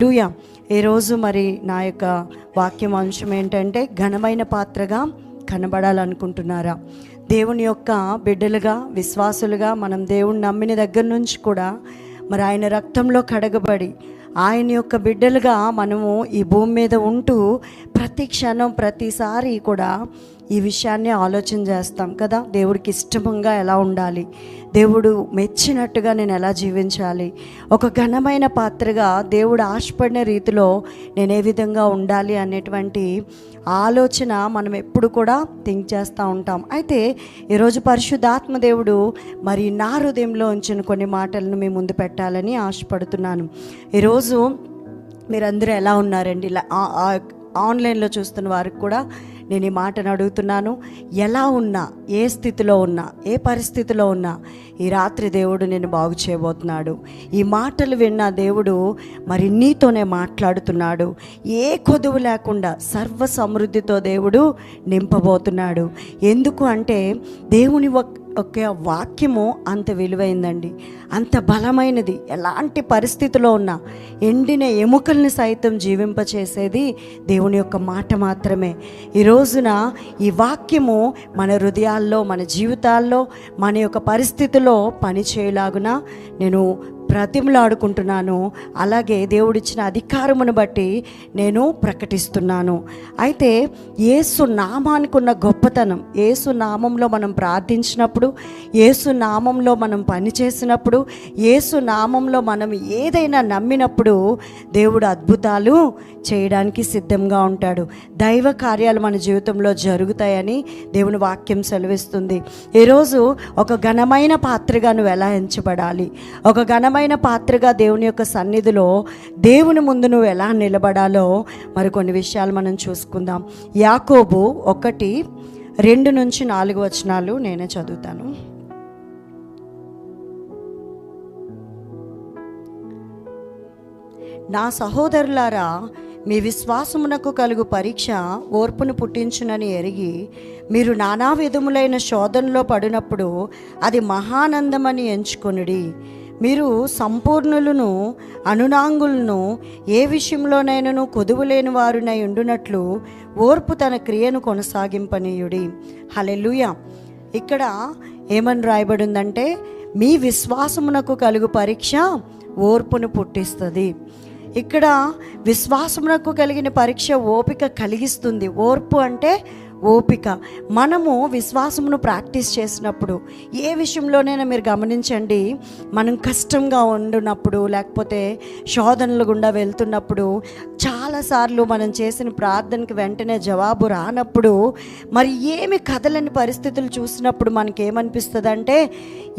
హల్లెలూయా. ఈరోజు మరి నా యొక్క వాక్యం అంశం ఏంటంటే, ఘనమైన పాత్రగా కనబడాలనుకుంటున్నారా? దేవుని యొక్క బిడ్డలుగా, విశ్వాసులుగా మనం దేవుని నమ్మిన దగ్గర నుంచి కూడా మరి ఆయన రక్తంలో కడగబడి ఆయన యొక్క బిడ్డలుగా మనము ఈ భూమి మీద ఉంటూ ప్రతి క్షణం ప్రతిసారి కూడా ఈ విషయాన్ని ఆలోచన చేస్తాం కదా. దేవుడికి ఇష్టంగా ఎలా ఉండాలి, దేవుడు మెచ్చినట్టుగా నేను ఎలా జీవించాలి, ఒక ఘనమైన పాత్రగా దేవుడు ఆశపడిన రీతిలో నేను ఏ విధంగా ఉండాలి అనేటువంటి ఆలోచన మనం ఎప్పుడు కూడా థింక్ చేస్తూ ఉంటాం. అయితే ఈరోజు పరిశుద్ధాత్మ దేవుడు మరి నా హృదయంలో ఉంచిన కొన్ని మాటలను మీ ముందు పెట్టాలని ఆశపడుతున్నాను. ఈరోజు మీరందరూ ఎలా ఉన్నారండి? ఇలా ఆన్లైన్లో చూస్తున్న వారికి కూడా నేను ఈ మాటను అడుగుతున్నాను. ఎలా ఉన్నా, ఏ స్థితిలో ఉన్నా, ఏ పరిస్థితిలో ఉన్నా ఈ రాత్రి దేవుడు నేను బాగు చేయబోతున్నాడు. ఈ మాటలు విన్న దేవుడు మరి నీతోనే మాట్లాడుతున్నాడు. ఏ కొదువు లేకుండా సర్వ సమృద్ధితో దేవుడు నింపబోతున్నాడు. ఎందుకు అంటే దేవుని ఒక వాక్యము అంత విలువైందండి, అంత బలమైనది. ఎలాంటి పరిస్థితిలో ఉన్నా ఎండిన ఎముకల్ని సైతం జీవింపచేసేది దేవుని యొక్క మాట మాత్రమే. ఈ రోజున ఈ వాక్యము మన హృదయాల్లో, మన జీవితాల్లో, మన యొక్క పరిస్థితిలో పనిచేయలాగున నేను ప్రతిమలాడుకుంటున్నాను. అలాగే దేవుడిచ్చిన అధికారమును బట్టి నేను ప్రకటిస్తున్నాను. అయితే యేసు నామానికి ఉన్న గొప్పతనం, యేసు నామంలో మనం ప్రార్థించినప్పుడు, యేసు నామంలో మనం పనిచేసినప్పుడు, యేసు నామంలో మనం ఏదైనా నమ్మినప్పుడు దేవుడు అద్భుతాలు చేయడానికి సిద్ధంగా ఉంటాడు. దైవ కార్యాలు మన జీవితంలో జరుగుతాయని దేవుని వాక్యం సెలవిస్తుంది. ఈరోజు ఒక ఘనమైన పాత్రగా నువ్వు ఎలా ఎంచబడాలి, ఒక ఘనమైన పాత్రగా దేవుని యొక్క సన్నిధిలో దేవుని ముందు నువ్వు ఎలా నిలబడాలో మరికొన్ని విషయాలు మనం చూసుకుందాం. యాకోబు 1:2-4 నేనే చదువుతాను. నా సహోదరులారా, మీ విశ్వాసమునకు కలుగు పరీక్ష ఓర్పును పుట్టించునని ఎరిగి మీరు నానా విధములైన శోధనలో పడినప్పుడు అది మహానందమని ఎంచుకొనుడి. మీరు సంపూర్ణులను, అనునాంగులను, ఏ విషయంలోనైనాను కొదువులేని వారునై ఉండునట్లు ఓర్పు తన క్రియను కొనసాగింపనీయుడి. హల్లెలూయా. ఇక్కడ ఏమని రాయబడిందంటే, మీ విశ్వాసమునకు కలుగు పరీక్ష ఓర్పును పుట్టిస్తుంది. ఇక్కడ విశ్వాసమునకు కలిగిన పరీక్ష ఓపిక కలిగిస్తుంది. ఓర్పు అంటే ఓపిక. మనము విశ్వాసమును ప్రాక్టీస్ చేసినప్పుడు ఏ విషయంలోనైనా మీరు గమనించండి, మనం కష్టంగా ఉండున్నప్పుడు, లేకపోతే శోధనలు గుండా వెళ్తున్నప్పుడు, చాలాసార్లు మనం చేసిన ప్రార్థనకి వెంటనే జవాబు రానప్పుడు, మరి ఏమి కదలని పరిస్థితులు చూసినప్పుడు మనకేమనిపిస్తుంది అంటే,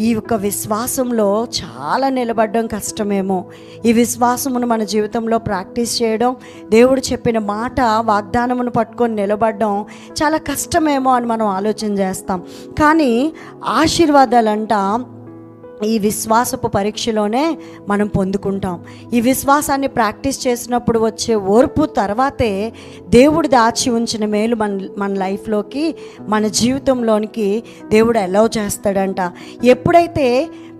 ఈ యొక్క విశ్వాసంలో చాలా నిలబడడం కష్టమేమో, ఈ విశ్వాసమును మన జీవితంలో ప్రాక్టీస్ చేయడం, దేవుడు చెప్పిన మాట వాగ్దానమును పట్టుకొని నిలబడడం చాలా కష్టమేమో అని మనం ఆలోచన చేస్తాం. కానీ ఆశీర్వాదాలంట ఈ విశ్వాసపు పరీక్షలోనే మనం పొందుకుంటాం. ఈ విశ్వాసాన్ని ప్రాక్టీస్ చేసినప్పుడు వచ్చే ఓర్పు తర్వాతే దేవుడు దాచి ఉంచిన మేలు మన లైఫ్లోకి, మన జీవితంలోనికి దేవుడు అలౌ చేస్తాడంట. ఎప్పుడైతే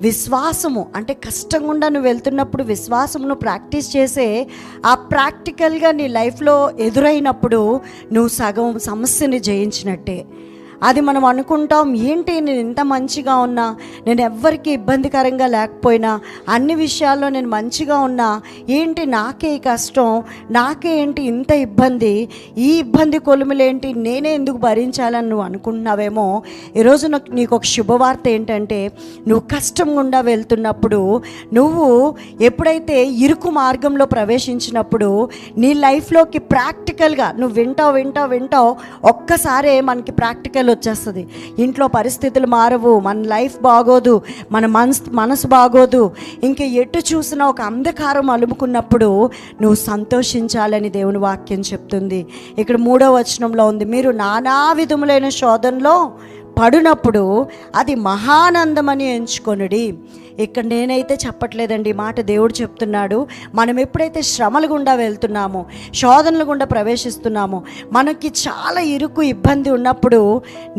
విశ్వాసము అంటే కష్టంగా నువ్వు వెళ్తున్నప్పుడు విశ్వాసమును ప్రాక్టీస్ చేసే ఆ ప్రాక్టికల్గా నీ లైఫ్లో ఎదురైనప్పుడు నువ్వు సగం సమస్యని జయించినట్టే. అది మనం అనుకుంటాం, ఏంటి నేను ఇంత మంచిగా ఉన్నా, నేను ఎవ్వరికి ఇబ్బందికరంగా లేకపోయినా, అన్ని విషయాల్లో నేను మంచిగా ఉన్నా, ఏంటి నాకే కష్టం, నాకే ఏంటి ఇంత ఇబ్బంది, ఈ ఇబ్బంది కొలుములేంటి, నేనే ఎందుకు భరించాలని నువ్వు అనుకుంటున్నావేమో. ఈరోజు నీకు ఒక శుభవార్త ఏంటంటే, నువ్వు కష్టం గుండా వెళ్తున్నప్పుడు, నువ్వు ఎప్పుడైతే ఇరుకు మార్గంలో ప్రవేశించినప్పుడు నీ లైఫ్లోకి ప్రాక్టికల్గా నువ్వు వింటావు ఒక్కసారే మనకి ప్రాక్టికల్ వచ్చేస్తుంది. ఇంట్లో పరిస్థితులు మారవు, మన లైఫ్ బాగోదు, మన మనసు బాగోదు, ఇంకా ఎటు చూసినా ఒక అంధకారం అలుముకున్నప్పుడు నువ్వు సంతోషించాలని దేవుని వాక్యం చెప్తుంది. ఇక్కడ 3వ వచనంలో ఉంది, మీరు నానా విధములైన శోధనలో పడినప్పుడు అది మహానందమని ఎంచుకొనుడి. ఇక్కడ నేనైతే చెప్పట్లేదండి, ఈ మాట దేవుడు చెప్తున్నాడు. మనం ఎప్పుడైతే శ్రమల గుండా వెళ్తున్నామో, శోధనల గుండా ప్రవేశిస్తున్నామో, మనకి చాలా ఇరుకు ఇబ్బంది ఉన్నప్పుడు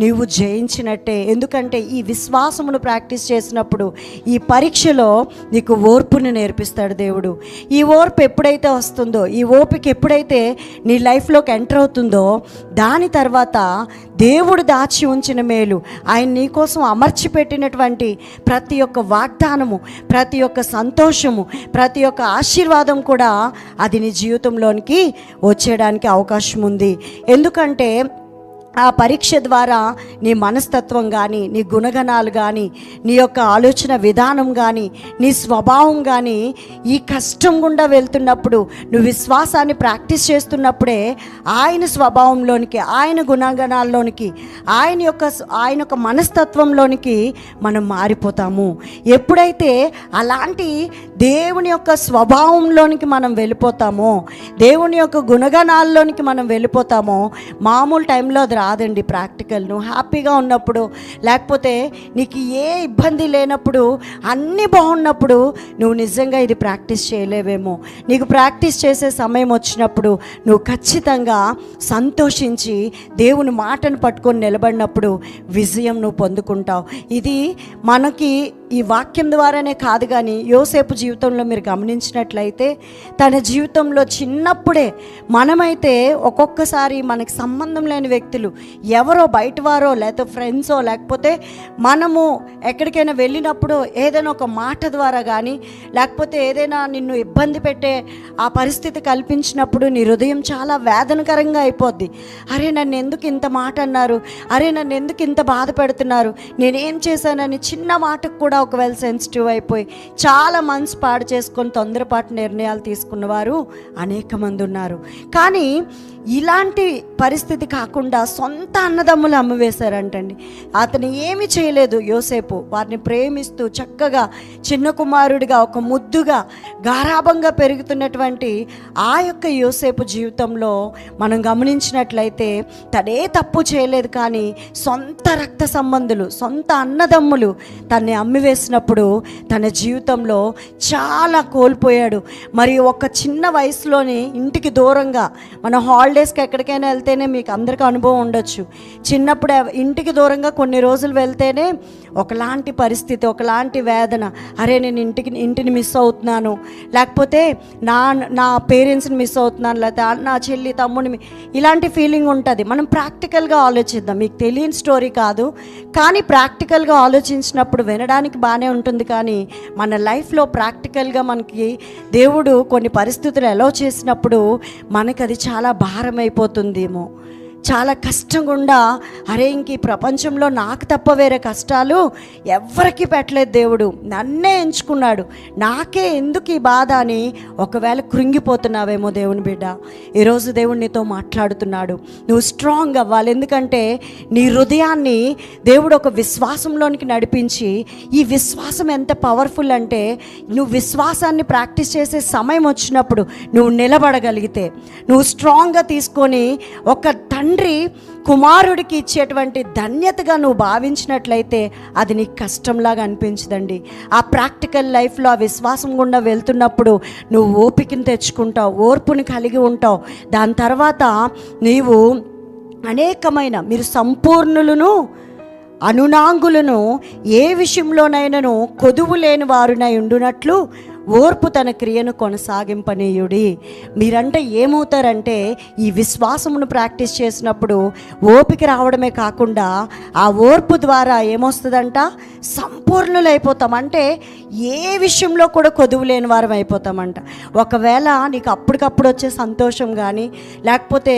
నీవు జయించినట్టే. ఎందుకంటే ఈ విశ్వాసమును ప్రాక్టీస్ చేసినప్పుడు ఈ పరీక్షలో నీకు ఓర్పుని నేర్పిస్తాడు దేవుడు. ఈ ఓర్పు ఎప్పుడైతే వస్తుందో, ఈ ఓపిక ఎప్పుడైతే నీ లైఫ్లోకి ఎంటర్ అవుతుందో, దాని తర్వాత దేవుడు దాచి ఉంచిన మేలు, ఆయన నీకోసం అమర్చి పెట్టినటువంటి ప్రతి ఒక్క వాగ్దానము, ప్రతి ఒక్క సంతోషము, ప్రతి ఒక్క ఆశీర్వాదం కూడా అది నీ జీవితంలోనికి వచ్చేయడానికి అవకాశం ఉంది. ఎందుకంటే ఆ పరీక్ష ద్వారా నీ మనస్తత్వం కానీ, నీ గుణగణాలు కానీ, నీ యొక్క ఆలోచన విధానం కానీ, నీ స్వభావం కానీ ఈ కష్టం గుండా వెళ్తున్నప్పుడు నువ్వు విశ్వాసాన్ని ప్రాక్టీస్ చేస్తున్నప్పుడే ఆయన స్వభావంలోనికి, ఆయన గుణగణాల్లోనికి, ఆయన యొక్క మనస్తత్వంలోనికి మనం మారిపోతాము. ఎప్పుడైతే అలాంటి దేవుని యొక్క స్వభావంలోనికి మనం వెళ్ళిపోతామో, దేవుని యొక్క గుణగణాల్లోనికి మనం వెళ్ళిపోతామో, మామూలు టైంలో అది రాదండి. ప్రాక్టికల్ నువ్వు హ్యాపీగా ఉన్నప్పుడు, లేకపోతే నీకు ఏ ఇబ్బంది లేనప్పుడు, అన్నీ బాగున్నప్పుడు నువ్వు నిజంగా ఇది ప్రాక్టీస్ చేయలేవేమో. నీకు ప్రాక్టీస్ చేసే సమయం వచ్చినప్పుడు నువ్వు ఖచ్చితంగా సంతోషించి దేవుని మాటను పట్టుకొని నిలబడినప్పుడు విజయం నువ్వు పొందుకుంటావు. ఇది మనకి ఈ వాక్యం ద్వారానే కాదు, కానీ యోసేపు జీవితంలో మీరు గమనించినట్లయితే తన జీవితంలో చిన్నప్పుడే మనమైతే ఒక్కొక్కసారి మనకి సంబంధం లేని వ్యక్తులు ఎవరో బయటవారో, లేకపోతే ఫ్రెండ్సో, లేకపోతే మనము ఎక్కడికైనా వెళ్ళినప్పుడు ఏదైనా ఒక మాట ద్వారా కానీ, లేకపోతే ఏదైనా నిన్ను ఇబ్బంది పెట్టే ఆ పరిస్థితి కల్పించినప్పుడు నీ హృదయం చాలా వేదనకరంగా అయిపోద్ది. అరే నన్ను ఎందుకు ఇంత మాట అన్నారు, అరే నన్ను ఎందుకు ఇంత బాధ పెడుతున్నారు, నేనేం చేశానని చిన్న మాటకు కూడా ఒకవేళ సెన్సిటివ్ అయిపోయి చాలా మనసు పాడు చేసుకొని తొందరపాటు నిర్ణయాలు తీసుకున్నవారు అనేక మంది ఉన్నారు. కానీ ఇలాంటి పరిస్థితి కాకుండా సొంత అన్నదమ్ములు అమ్మవేశారంటండి. అతను ఏమి చేయలేదు యోసేపు, వారిని ప్రేమిస్తూ చక్కగా చిన్న కుమారుడిగా, ఒక ముద్దుగా గారాభంగా పెరుగుతున్నటువంటి ఆ యొక్క యోసేపు జీవితంలో మనం గమనించినట్లయితే తనే తప్పు చేయలేదు, కానీ సొంత రక్త సంబంధులు, సొంత అన్నదమ్ములు తన్ని అమ్మివేసినప్పుడు తన జీవితంలో చాలా కోల్పోయాడు. మరి ఒక చిన్న వయసులోని ఇంటికి దూరంగా, మన హాలిడేస్కి ఎక్కడికైనా వెళ్తేనే మీకు అందరికీ అనుభవం ఉండొచ్చు, చిన్నప్పుడు ఇంటికి దూరంగా కొన్ని రోజులు వెళ్తేనే ఒకలాంటి పరిస్థితి, ఒకలాంటి వేదన. అరే నేను ఇంటిని మిస్ అవుతున్నాను, లేకపోతే నా పేరెంట్స్ని మిస్ అవుతున్నాను, లేకపోతే నా చెల్లి తమ్ముడిని, ఇలాంటి ఫీలింగ్ ఉంటుంది. మనం ప్రాక్టికల్గా ఆలోచిద్దాం, మీకు తెలియని స్టోరీ కాదు, కానీ ప్రాక్టికల్గా ఆలోచించినప్పుడు వినడానికి బాగానే ఉంటుంది. కానీ మన లైఫ్లో ప్రాక్టికల్గా మనకి దేవుడు కొన్ని పరిస్థితులు ఎలా చేసినప్పుడు మనకు అది చాలా భారం అయిపోతుందేమో, చాలా కష్టం గుండా, అరే ఇంక ఈ ప్రపంచంలో నాకు తప్ప వేరే కష్టాలు ఎవ్వరికి పెట్టలేదు, దేవుడు నన్నే ఎంచుకున్నాడు, నాకే ఎందుకు ఈ బాధ అని ఒకవేళ కృంగిపోతున్నావేమో దేవుని బిడ్డ. ఈరోజు దేవుడు నీతో మాట్లాడుతున్నాడు, నువ్వు స్ట్రాంగ్ అవ్వాలి. ఎందుకంటే నీ హృదయాన్ని దేవుడు ఒక విశ్వాసంలోనికి నడిపించి, ఈ విశ్వాసం ఎంత పవర్ఫుల్ అంటే నువ్వు విశ్వాసాన్ని ప్రాక్టీస్ చేసే సమయం వచ్చినప్పుడు నువ్వు నిలబడగలిగితే, నువ్వు స్ట్రాంగ్గా తీసుకొని ఒక తండ్రి కుమారుడికి ఇచ్చేటువంటి ధన్యతగా నువ్వు భావించినట్లయితే అది నీకు కష్టంలాగా అనిపించదండి. ఆ ప్రాక్టికల్ లైఫ్లో ఆ విశ్వాసం గుండా వెళ్తున్నప్పుడు నువ్వు ఓపికను తెచ్చుకుంటావు, ఓర్పుని కలిగి ఉంటావు. దాని తర్వాత నీవు అనేకమైన, మీరు సంపూర్ణులను అనునాంగులను ఏ విషయంలోనైనాను కొదువు లేని వారునై ఉండునట్లు ఓర్పు తన క్రియను కొనసాగింపనీయుడి. మీరంటే ఏమవుతారంటే ఈ విశ్వాసమును ప్రాక్టీస్ చేసినప్పుడు ఓపిక రావడమే కాకుండా ఆ ఓర్పు ద్వారా ఏమొస్తుందంట, సంపూర్ణులైపోతాం. అంటే ఏ విషయంలో కూడా కొదువు లేని వారం అయిపోతామంట. ఒకవేళ నీకు అప్పటికప్పుడు వచ్చే సంతోషం కానీ, లేకపోతే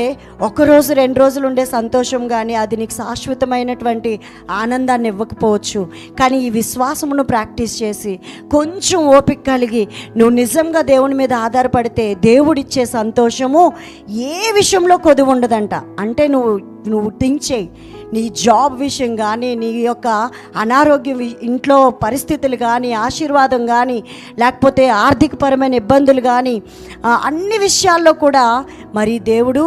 ఒకరోజు 2 రోజులు ఉండే సంతోషం కానీ అది నీకు శాశ్వతమైనటువంటి ఆనందాన్ని ఇవ్వకపోవచ్చు. కానీ ఈ విశ్వాసమును ప్రాక్టీస్ చేసి కొంచెం ఓపిక కలిగి నువ్వు నిజంగా దేవుని మీద ఆధారపడితే దేవుడిచ్చే సంతోషము ఏ విషయంలో కొదువు ఉండదంట. అంటే నువ్వు థింక్ చేయి, నీ జాబ్ విషయం కానీ, నీ యొక్క అనారోగ్యం, ఇంట్లో పరిస్థితులు కానీ, ఆశీర్వాదం కానీ, లేకపోతే ఆర్థికపరమైన ఇబ్బందులు కానీ, అన్ని విషయాల్లో కూడా మరి దేవుడు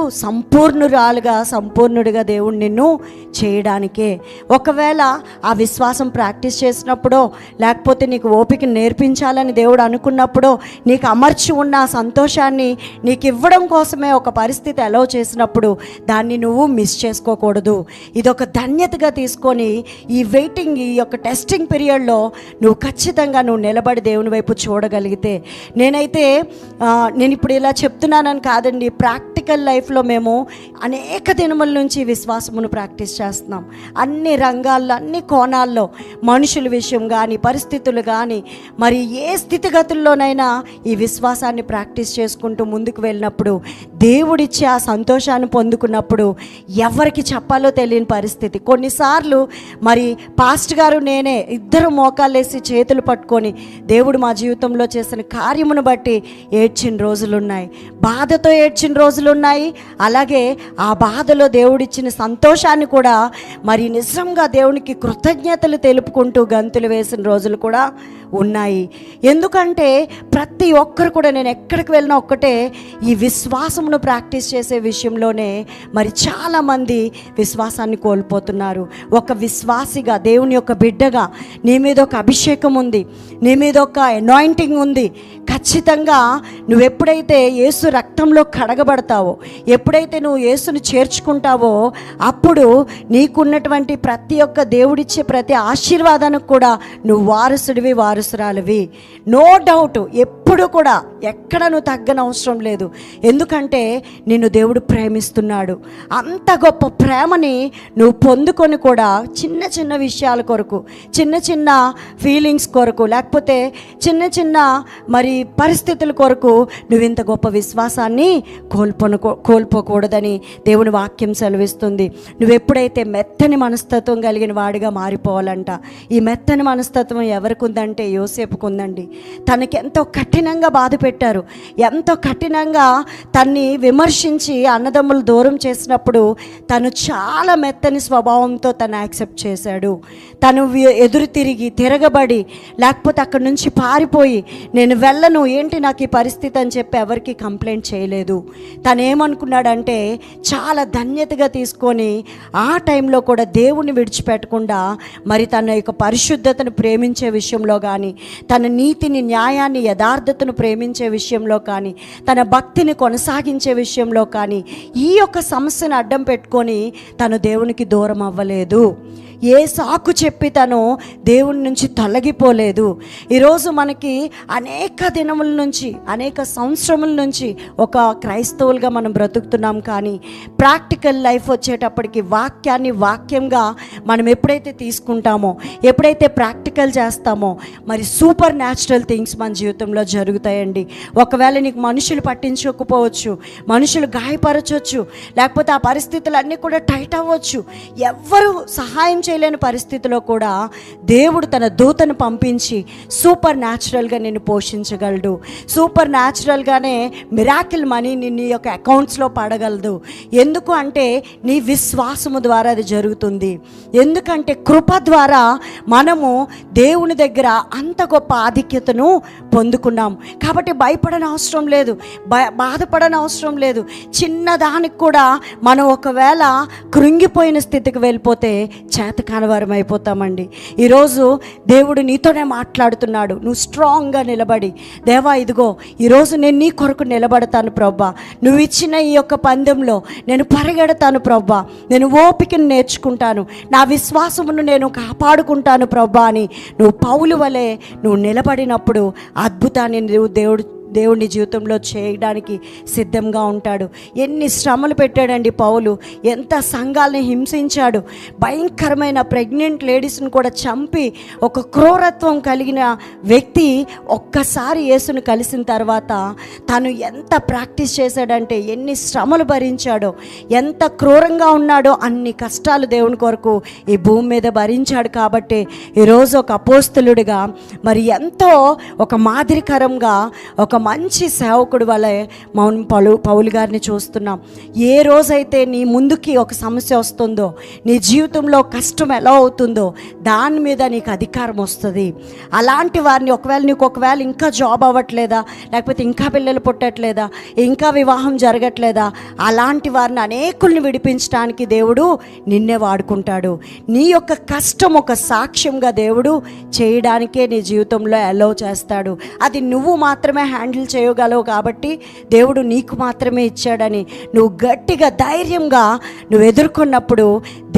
సంపూర్ణుడిగా దేవుడు నిన్ను చేయడానికే. ఒకవేళ ఆ విశ్వాసం ప్రాక్టీస్ చేసినప్పుడో, లేకపోతే నీకు ఓపిక నేర్పించాలని దేవుడు అనుకున్నప్పుడో, నీకు అమర్చి ఉన్న సంతోషాన్ని నీకు ఇవ్వడం కోసమే ఒక పరిస్థితి అలౌ చేసినప్పుడు దాన్ని నువ్వు మిస్ చేసుకోకూడదు. ఇదొక ధన్యతగా తీసుకొని ఈ యొక్క టెస్టింగ్ పీరియడ్లో నువ్వు ఖచ్చితంగా నిలబడి దేవుని వైపు చూడగలిగితే, నేను ఇప్పుడు ఇలా చెప్తున్నానని కాదండి, ప్రాక్టికల్ లైఫ్లో మేము అనేక దినముల నుంచి విశ్వాసమును ప్రాక్టీస్ చేస్తున్నాం. అన్ని రంగాల్లో, అన్ని కోణాల్లో, మనుషుల విషయం కానీ, పరిస్థితులు కానీ, మరి ఏ స్థితిగతుల్లోనైనా ఈ విశ్వాసాన్ని ప్రాక్టీస్ చేసుకుంటూ ముందుకు వెళ్ళినప్పుడు, దేవుడిచ్చే ఆ సంతోషాన్ని పొందుకున్నప్పుడు ఎవరికి చెప్పాలో తెలియని పరిస్థితి. కొన్నిసార్లు మరి పాస్టర్ గారు నేనే ఇద్దరు మోకాళ్ళేసి చేతులు పట్టుకొని దేవుడు మా జీవితంలో చేసిన కార్యమును బట్టి ఏడ్చిన రోజులున్నాయి, బాధతో ఏడ్చిన రోజులున్నాయి. అలాగే ఆ బాధలో దేవుడిచ్చిన సంతోషాన్ని కూడా మరి నిజంగా దేవునికి కృతజ్ఞతలు తెలుపుకుంటూ గంతులు వేసిన రోజులు కూడా ఉన్నాయి. ఎందుకంటే ప్రతి ఒక్కరు కూడా, నేను ఎక్కడికి వెళ్ళినా ఒక్కటే, ఈ విశ్వాసమును ప్రాక్టీస్ చేసే విషయంలోనే మరి చాలామంది విశ్వాసాన్ని కోల్పోతున్నారు. ఒక విశ్వాసిగా, దేవుని యొక్క బిడ్డగా, నీ మీద ఒక అభిషేకం ఉంది, నీ మీద ఒక అనాయింటింగ్ ఉంది. ఖచ్చితంగా నువ్వు ఎప్పుడైతే యేసు రక్తంలో కడగబడతావో, ఎప్పుడైతే నువ్వు యేసును చేర్చుకుంటావో, అప్పుడు నీకున్నటువంటి ప్రతి ఒక్క దేవుడిచ్చే ప్రతి ఆశీర్వాదానికి కూడా నువ్వు వారసురాలివి. No doubt. ఎప్పుడు కూడా ఎక్కడ నువ్వు తగ్గనవసరం లేదు. ఎందుకంటే నిన్ను దేవుడు ప్రేమిస్తున్నాడు. అంత గొప్ప ప్రేమని నువ్వు పొందుకొని కూడా చిన్న చిన్న విషయాల కొరకు, చిన్న చిన్న ఫీలింగ్స్ కొరకు, లేకపోతే చిన్న చిన్న మరి పరిస్థితుల కొరకు నువ్వు ఇంత గొప్ప విశ్వాసాన్ని కోల్పోకూడదని దేవుని వాక్యం సెలవిస్తుంది. నువ్వు ఎప్పుడైతే మెత్తని మనస్తత్వం కలిగిన వాడిగా మారిపోవాలంట. ఈ మెత్తని మనస్తత్వం ఎవరికి ఉందంటే యోసేపుకు ఉందండి. తనకి ఎంతో కఠినంగా బాధ పెట్టారు, ఎంతో కఠినంగా తన్ని విమర్శించి అన్నదమ్ములు దూరం చేసినప్పుడు తను చాలా మెత్తని స్వభావంతో తను యాక్సెప్ట్ చేశాడు. తను ఎదురు తిరగబడి, లేకపోతే అక్కడి నుంచి పారిపోయి, నేను వెళ్ళను, ఏంటి నాకు ఈ పరిస్థితి అని చెప్పి ఎవరికి కంప్లైంట్ చేయలేదు. తను ఏమనుకున్నాడంటే చాలా ధన్యతగా తీసుకొని ఆ టైంలో కూడా దేవుని విడిచిపెట్టకుండా మరి తన యొక్క పరిశుద్ధతను ప్రేమించే విషయంలో కానీ, తన నీతిని, న్యాయాన్ని, యథార్థతను ప్రేమించే విషయంలో కానీ, తన భక్తిని కొనసాగించే విషయంలో కానీ ఈ యొక్క సమస్యను అడ్డం పెట్టుకొని తను దేవునికి దూరం అవ్వలేదు. ఏ సాకు చెప్పి తను దేవుని నుంచి తొలగిపోలేదు. ఈరోజు మనకి అనేక దినముల నుంచి, అనేక సంవత్సరముల నుంచి ఒక క్రైస్తవులుగా మనం బ్రతుకుతున్నాం. కానీ ప్రాక్టికల్ లైఫ్ వచ్చేటప్పటికి వాక్యంగా మనం ఎప్పుడైతే తీసుకుంటామో, ఎప్పుడైతే ప్రాక్టికల్ చేస్తామో, మరి సూపర్ న్యాచురల్ థింగ్స్ మన జీవితంలో జరుగుతాయండి. ఒకవేళ నీకు మనుషులు పట్టించకపోవచ్చు, మనుషులు గాయపరచవచ్చు, లేకపోతే ఆ పరిస్థితులన్నీ కూడా టైట్ అవ్వచ్చు, ఎవ్వరూ సహాయం చేయలేని పరిస్థితిలో కూడా దేవుడు తన దూతను పంపించి సూపర్ న్యాచురల్గా నిన్ను పోషించగలడు. సూపర్ న్యాచురల్గానే మిరాకిల్ మనీ నీ యొక్క అకౌంట్స్లో పడగలదు. ఎందుకు అంటే నీ విశ్వాసము ద్వారా అది జరుగుతుంది. ఎందుకంటే కృప ద్వారా మనము దేవుని దగ్గర అంత గొప్ప ఆధిక్యతను పొందుకున్నాం. కాబట్టి భయపడని అవసరం లేదు, బాధపడని అవసరం లేదు. చిన్నదానికి కూడా మనం ఒకవేళ కృంగిపోయిన స్థితికి వెళ్ళిపోతే చేతకానివారం అయిపోతామండి. ఈరోజు దేవుడు నీతోనే మాట్లాడుతున్నాడు. నువ్వు స్ట్రాంగ్గా నిలబడి, దేవా ఇదిగో ఈరోజు నేను నీ కొరకు నిలబడతాను ప్రభువా, నువ్వు ఇచ్చిన ఈ యొక్క పందెంలో నేను పరిగెడతాను ప్రభువా, నేను ఓపికను నేర్చుకుంటాను, నా విశ్వాసమును నేను కాపాడుకుంటాను ప్రభువా అని నువ్వు పౌలు వలె నువ్వు నిలబడినప్పుడు అద్భుతాన్ని నువ్వు దేవుని జీవితంలో చేయడానికి సిద్ధంగా ఉంటాడు. ఎన్ని శ్రమలు పెట్టాడండి పౌలు, ఎంత సంఘాలని హింసించాడు, భయంకరమైన ప్రెగ్నెంట్ లేడీస్ని కూడా చంపి ఒక క్రూరత్వం కలిగిన వ్యక్తి ఒక్కసారి యేసును కలిసిన తర్వాత తను ఎంత ప్రాక్టీస్ చేశాడంటే, ఎన్ని శ్రమలు భరించాడో, ఎంత క్రూరంగా ఉన్నాడో అన్ని కష్టాలు దేవుని కొరకు ఈ భూమి మీద భరించాడు. కాబట్టి ఈరోజు ఒక అపోస్తలుడిగా మరి ఎంతో ఒక మాదిరికరంగా, ఒక మంచి సేవకుడు వలె మనం పౌలు గారిని చూస్తున్నాం. ఏ రోజైతే నీ ముందుకి ఒక సమస్య వస్తుందో, నీ జీవితంలో కష్టం ఎలా అవుతుందో దాని మీద నీకు అధికారం వస్తుంది. అలాంటి వారిని ఒకవేళ ఇంకా జాబ్ అవ్వట్లేదా, లేకపోతే ఇంకా పిల్లలు పుట్టట్లేదా, ఇంకా వివాహం జరగట్లేదా, అలాంటి వారిని అనేకుల్ని విడిపించడానికి దేవుడు నిన్నే వాడుకుంటాడు. నీ యొక్క కష్టం ఒక సాక్ష్యంగా దేవుడు చేయడానికే నీ జీవితంలో అలౌ చేస్తాడు. అది నువ్వు మాత్రమే హ్యాండిల్ చేయగలవు కాబట్టి దేవుడు నీకు మాత్రమే ఇచ్చాడని నువ్వు గట్టిగా ధైర్యంగా నువ్వు ఎదుర్కొన్నప్పుడు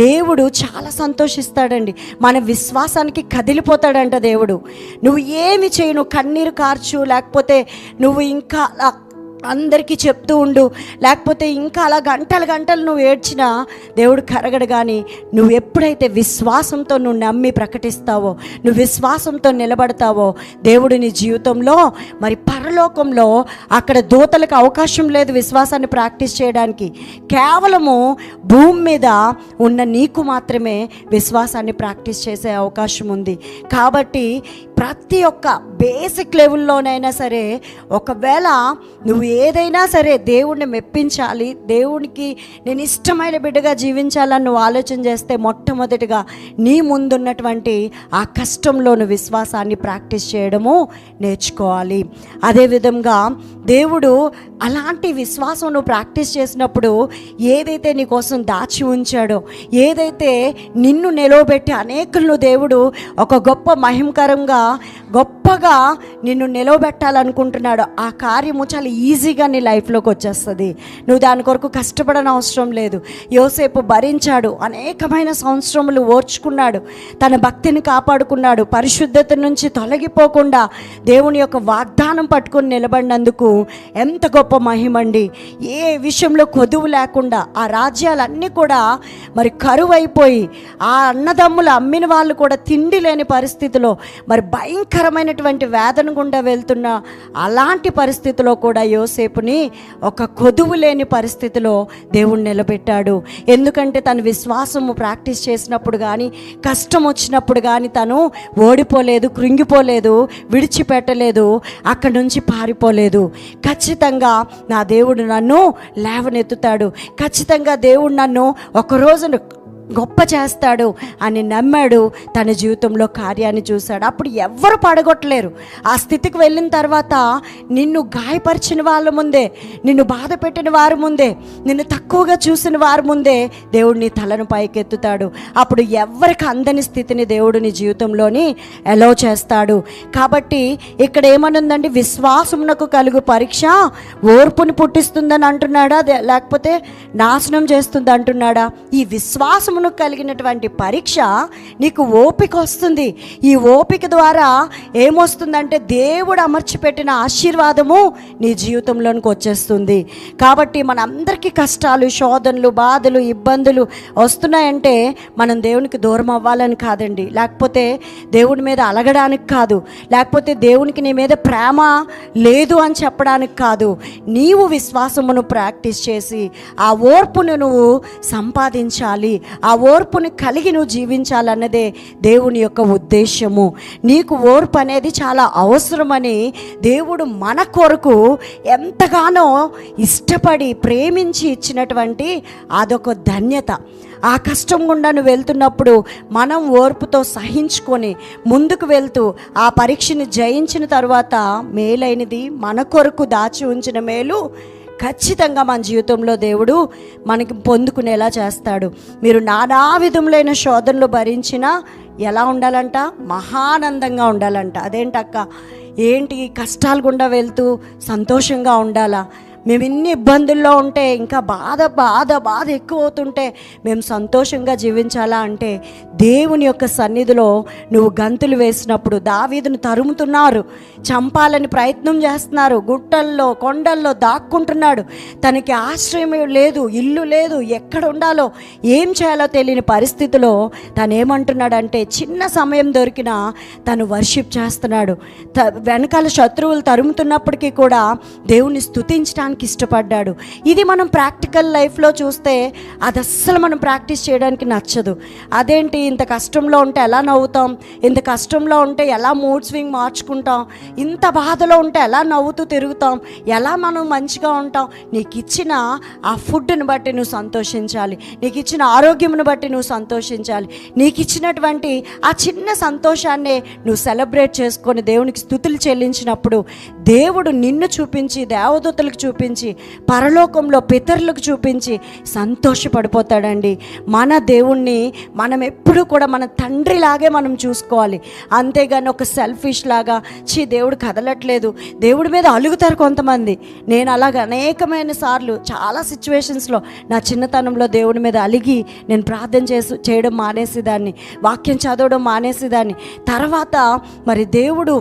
దేవుడు చాలా సంతోషిస్తాడండి. మన విశ్వాసానికి కదిలిపోతాడంట దేవుడు. నువ్వు ఏమి చేయు, నువ్వు కన్నీరు కార్చు, లేకపోతే నువ్వు ఇంకా అందరికీ చెప్తూ ఉండు, లేకపోతే ఇంకా అలా గంటలు నువ్వు ఏడ్చినా దేవుడు కరగడు. కానీ నువ్వు ఎప్పుడైతే విశ్వాసంతో నువ్వు నమ్మి ప్రకటిస్తావో, నువ్వు విశ్వాసంతో నిలబడతావో, దేవుడు నీ జీవితంలో మరి పరలోకంలో అక్కడ దూతలకు అవకాశం లేదు విశ్వాసాన్ని ప్రాక్టీస్ చేయడానికి. కేవలము భూమి మీద ఉన్న నీకు మాత్రమే విశ్వాసాన్ని ప్రాక్టీస్ చేసే అవకాశం ఉంది. కాబట్టి ప్రతి ఒక్క బేసిక్ లెవెల్లోనైనా సరే, ఒకవేళ నువ్వు ఏదైనా సరే దేవుణ్ణి మెప్పించాలి, దేవునికి నేను ఇష్టమైన బిడ్డగా జీవించాలని నువ్వు ఆలోచన చేస్తే మొట్టమొదటిగా నీ ముందున్నటువంటి ఆ కష్టంలోను విశ్వాసాన్ని ప్రాక్టీస్ చేయడము నేర్చుకోవాలి. అదేవిధంగా దేవుడు అలాంటి విశ్వాసం నువ్వు ప్రాక్టీస్ చేసినప్పుడు ఏదైతే నీ కోసం దాచి ఉంచాడో, ఏదైతే నిన్ను నిలవబెట్టి అనేకులను దేవుడు ఒక గొప్ప మహిమకరంగా గొప్పగా నిన్ను నిలవబెట్టాలనుకుంటున్నాడు, ఆ కార్యము చాలా ఈజీగా నీ లైఫ్లోకి వచ్చేస్తుంది. నువ్వు దాని కొరకు కష్టపడని అవసరం లేదు. యోసేపు భరించాడు, అనేకమైన సంవత్సరములు ఓర్చుకున్నాడు, తన భక్తిని కాపాడుకున్నాడు, పరిశుద్ధత నుంచి తొలగిపోకుండా దేవుని యొక్క వాగ్దానం పట్టుకుని నిలబడినందుకు ఎంత గొప్ప మహిమండి. ఏ విషయంలో కొదువు లేకుండా ఆ రాజ్యాలన్నీ కూడా మరి కరువైపోయి ఆ అన్నదమ్ములు అమ్మిన వాళ్ళు కూడా తిండి లేని పరిస్థితిలో, మరి భయంకరమైనటువంటి వేదన గుండా వెళ్తున్న అలాంటి పరిస్థితిలో కూడా యోసేపుని ఒక కొదువు లేని పరిస్థితిలో దేవుడు నిలబెట్టాడు. ఎందుకంటే తన విశ్వాసము ప్రాక్టీస్ చేసినప్పుడు కానీ, కష్టం వచ్చినప్పుడు కానీ తను ఓడిపోలేదు, కృంగిపోలేదు, విడిచిపెట్టలేదు, అక్కడి నుంచి పారిపోలేదు. ఖచ్చితంగా నా దేవుడు నన్ను లేవనెత్తుతాడు, ఖచ్చితంగా దేవుడు నన్ను ఒకరోజు గొప్ప చేస్తాడు అని నమ్మాడు. తన జీవితంలో కార్యాన్ని చూశాడు. అప్పుడు ఎవ్వరు పడగొట్టలేరు. ఆ స్థితికి వెళ్ళిన తర్వాత నిన్ను గాయపరిచిన వాళ్ళ ముందే, నిన్ను బాధ పెట్టిన వారి ముందే, నిన్ను తక్కువగా చూసిన వారి ముందే దేవుడు నీ తలను పైకెత్తుతాడు. అప్పుడు ఎవ్వరికి అందని స్థితిని దేవుడు నీ జీవితంలోని అలౌ చేస్తాడు. కాబట్టి ఇక్కడ ఏమనుందండి, విశ్వాసమునకు కలుగు పరీక్ష ఓర్పుని పుట్టిస్తుందని అంటున్నాడా, లేకపోతే నాశనం చేస్తుంది అంటున్నాడా? ఈ విశ్వాసం కలిగినటువంటి పరీక్ష నీకు ఓపిక వస్తుంది. ఈ ఓపిక ద్వారా ఏమొస్తుందంటే దేవుడు అమర్చిపెట్టిన ఆశీర్వాదము నీ జీవితంలోనికి వచ్చేస్తుంది. కాబట్టి మనందరికీ కష్టాలు, శోధనలు, బాధలు, ఇబ్బందులు వస్తున్నాయంటే మనం దేవునికి దూరం అవ్వాలని కాదండి, లేకపోతే దేవుడి మీద అలగడానికి కాదు, లేకపోతే దేవునికి నీ మీద ప్రేమ లేదు అని చెప్పడానికి కాదు. నీవు విశ్వాసమును ప్రాక్టీస్ చేసి ఆ ఓర్పును నువ్వు సంపాదించాలి, ఆ ఓర్పుని కలిగి నువ్వు జీవించాలన్నదే దేవుని యొక్క ఉద్దేశము. నీకు ఓర్పు అనేది చాలా అవసరమని దేవుడు మన కొరకు ఎంతగానో ఇష్టపడి ప్రేమించి ఇచ్చినటువంటి అదొక ధన్యత. ఆ కష్టం గుండా నువ్వు వెళ్తున్నప్పుడు మనం ఓర్పుతో సహించుకొని ముందుకు వెళ్తూ ఆ పరీక్షని జయించిన తర్వాత మేలైనది మన కొరకు దాచి ఉంచిన మేలు ఖచ్చితంగా మన జీవితంలో దేవుడు మనకి పొందుకునేలా చేస్తాడు. మీరు నానా విధములైన శోధనలు భరించినా ఎలా ఉండాలంట? మహానందంగా ఉండాలంట. అదేంటక్క, ఏంటి కష్టాలు గుండా వెళ్తూ సంతోషంగా ఉండాలా? మేము ఇన్ని ఇబ్బందుల్లో ఉంటే, ఇంకా బాధ బాధ బాధ ఎక్కువ అవుతుంటే మేము సంతోషంగా జీవించాలా అంటే, దేవుని యొక్క సన్నిధిలో నువ్వు గంతులు వేసినప్పుడు దావీదును తరుముతున్నారు, చంపాలని ప్రయత్నం చేస్తున్నారు, గుట్టల్లో కొండల్లో దాక్కుంటున్నాడు, తనకి ఆశ్రయం లేదు, ఇల్లు లేదు, ఎక్కడ ఉండాలో ఏం చేయాలో తెలియని పరిస్థితిలో తను ఏమంటున్నాడంటే, చిన్న సమయం దొరికినా తను వర్షిప్ చేస్తున్నాడు. వెనకాల శత్రువులు తరుముతున్నప్పటికీ కూడా దేవుని స్తుతించడానికి చేయడానికి ఇష్టపడ్డాడు. ఇది మనం ప్రాక్టికల్ లైఫ్లో చూస్తే అది అస్సలు మనం ప్రాక్టీస్ చేయడానికి నచ్చదు. అదేంటి, ఇంత కష్టంలో ఉంటే ఎలా నవ్వుతాం, ఇంత కష్టంలో ఉంటే ఎలా మూడ్ స్వింగ్ మార్చుకుంటాం, ఇంత బాధలో ఉంటే ఎలా నవ్వుతూ తిరుగుతాం, ఎలా మనం మంచిగా ఉంటాం. నీకు ఇచ్చిన ఆ ఫుడ్ని బట్టి నువ్వు సంతోషించాలి, నీకు ఇచ్చిన ఆరోగ్యంను బట్టి నువ్వు సంతోషించాలి. నీకు ఇచ్చినటువంటి ఆ చిన్న సంతోషాన్నే నువ్వు సెలబ్రేట్ చేసుకొని దేవునికి స్తుతులు చెల్లించినప్పుడు దేవుడు నిన్ను చూపించి, దేవదూతలకు చూపించి, పరలోకంలో పితరులకు చూపించి సంతోషపడిపోతాడండి. మన దేవుణ్ణి మనం ఎప్పుడు కూడా మన తండ్రిలాగే మనం చూసుకోవాలి. అంతేగాని ఒక సెల్ఫిష్ లాగా దేవుడు కదలట్లేదు, దేవుడి మీద అలుగుతారు కొంతమంది. నేను అలాగ అనేకమైన సార్లు చాలా సిచ్యువేషన్స్లో నా చిన్నతనంలో దేవుడి మీద అలిగి నేను ప్రార్థన చేయడం మానేసేదాన్ని, వాక్యం చదవడం మానేసేదాన్ని. తర్వాత మరి దేవుడు